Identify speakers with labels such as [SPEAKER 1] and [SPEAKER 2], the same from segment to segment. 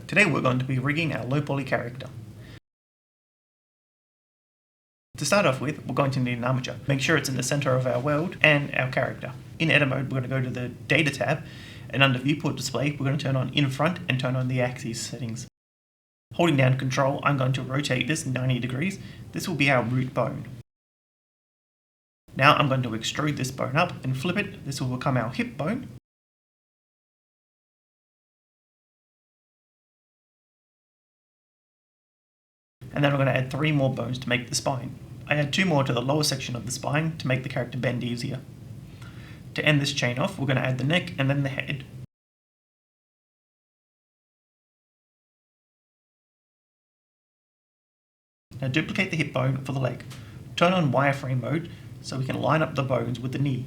[SPEAKER 1] Today we're going to be rigging our low poly character. To start off with, we're going to need an armature. Make sure it's in the center of our world and our character. In edit mode, we're going to go to the data tab, and under viewport display, we're going to turn on in front and turn on the axes settings. Holding down control, I'm going to rotate this 90 degrees. This will be our root bone. Now I'm going to extrude this bone up and flip it. This will become our hip bone. And then we're going to add 3 more bones to make the spine. I add 2 more to the lower section of the spine to make the character bend easier. To end this chain off, we're going to add the neck and then the head. Now duplicate the hip bone for the leg. Turn on wireframe mode so we can line up the bones with the knee.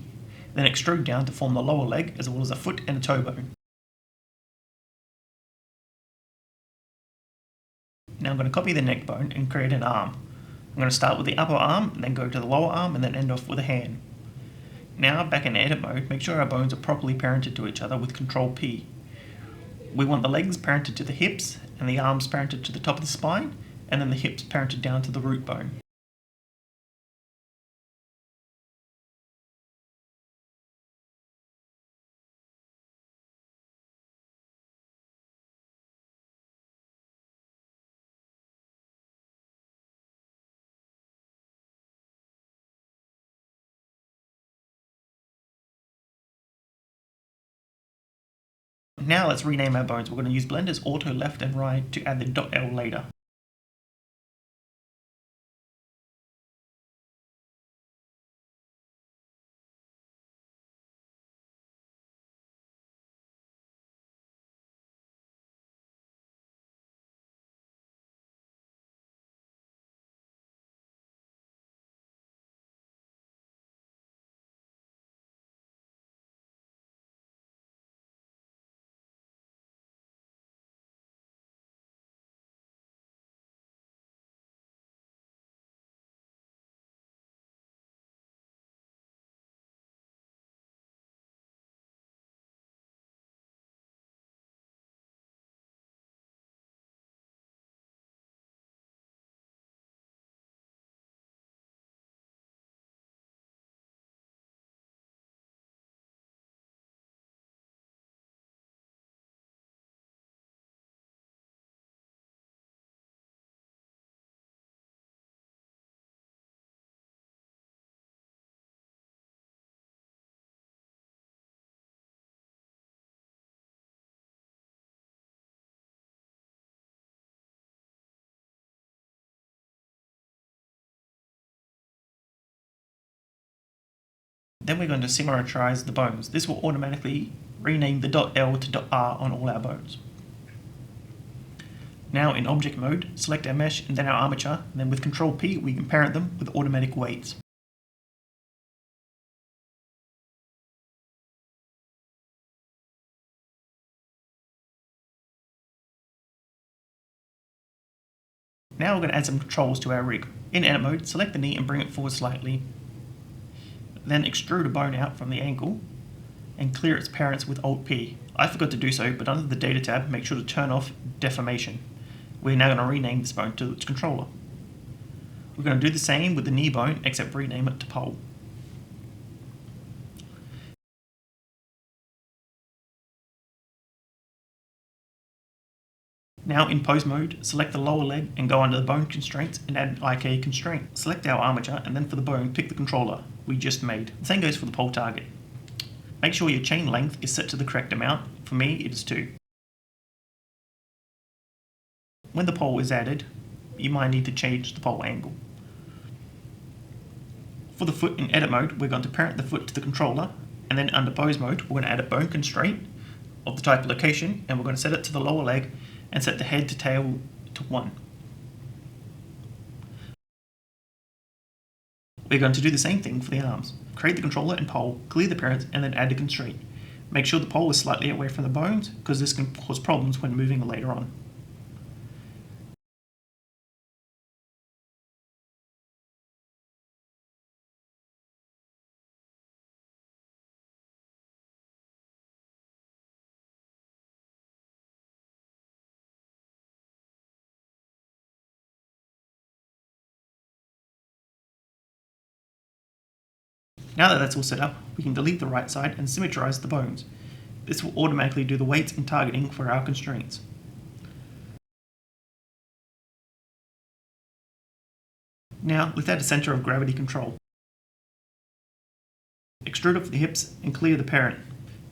[SPEAKER 1] Then extrude down to form the lower leg as well as a foot and a toe bone. Now I'm going to copy the neck bone and create an arm. I'm going to start with the upper arm, then go to the lower arm, and then end off with a hand. Now, back in edit mode, make sure our bones are properly parented to each other with Control P. We want the legs parented to the hips, and the arms parented to the top of the spine, and then the hips parented down to the root bone. Now let's rename our bones. We're going to use Blender's Auto Left and Right to add the .L later. Then we're going to symmetrize the bones. This will automatically rename the .L to .R on all our bones. Now in object mode, select our mesh and then our armature, and then with Control P we can parent them with automatic weights. Now we're going to add some controls to our rig. In edit mode, select the knee and bring it forward slightly. Then extrude a bone out from the ankle and clear its parents with Alt P. I forgot to do so, but under the data tab, make sure to turn off deformation. We're now going to rename this bone to its controller. We're going to do the same with the knee bone, except rename it to pole. Now in pose mode, select the lower leg and go under the bone constraints and add an IK constraint. Select our armature and then for the bone, pick the controller we just made. The same goes for the pole target. Make sure your chain length is set to the correct amount. For me, it is 2. When the pole is added, you might need to change the pole angle. For the foot in edit mode, we're going to parent the foot to the controller, and then under pose mode, we're going to add a bone constraint of the type location, and we're going to set it to the lower leg and set the head to tail to 1. We're going to do the same thing for the arms. Create the controller and pole, clear the parents, and then add the constraint. Make sure the pole is slightly away from the bones, because this can cause problems when moving later on. Now that that's all set up, we can delete the right side and symmetrize the bones. This will automatically do the weights and targeting for our constraints. Now, let's add a center of gravity control. Extrude off the hips and clear the parent.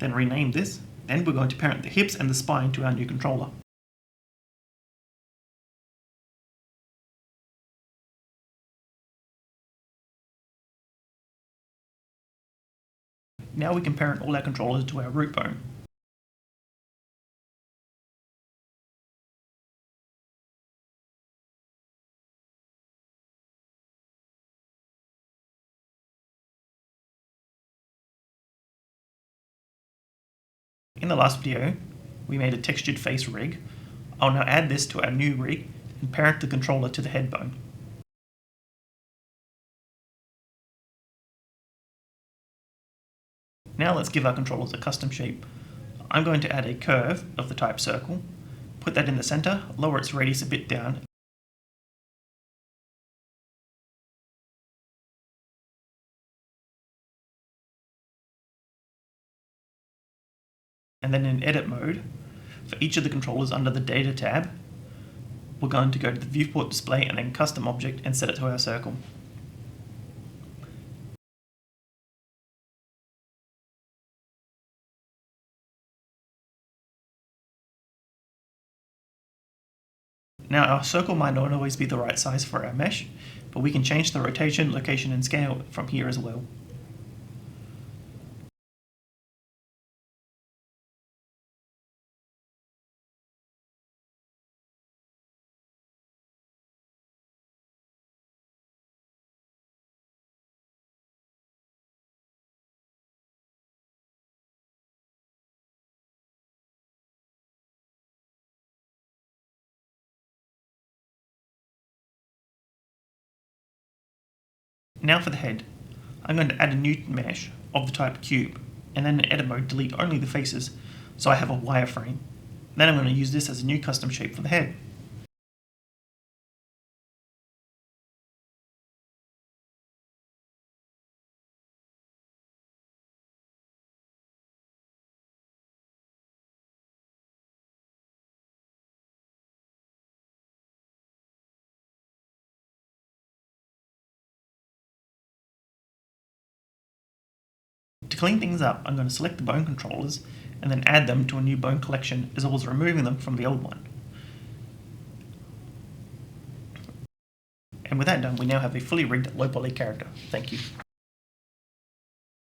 [SPEAKER 1] Then rename this. Then we're going to parent the hips and the spine to our new controller. Now we can parent all our controllers to our root bone. In the last video, we made a textured face rig. I'll now add this to our new rig and parent the controller to the head bone. Now let's give our controllers a custom shape. I'm going to add a curve of the type circle, put that in the center, lower its radius a bit down, and then in edit mode, for each of the controllers under the data tab, we're going to go to the viewport display and then custom object and set it to our circle. Now our circle might not always be the right size for our mesh, but we can change the rotation, location and scale from here as well. Now for the head. I'm going to add a new mesh of the type cube, and then in edit mode delete only the faces so I have a wireframe. Then I'm going to use this as a new custom shape for the head. To clean things up, I'm going to select the bone controllers and then add them to a new bone collection, as well as removing them from the old one. And with that done, we now have a fully rigged low poly character. Thank you.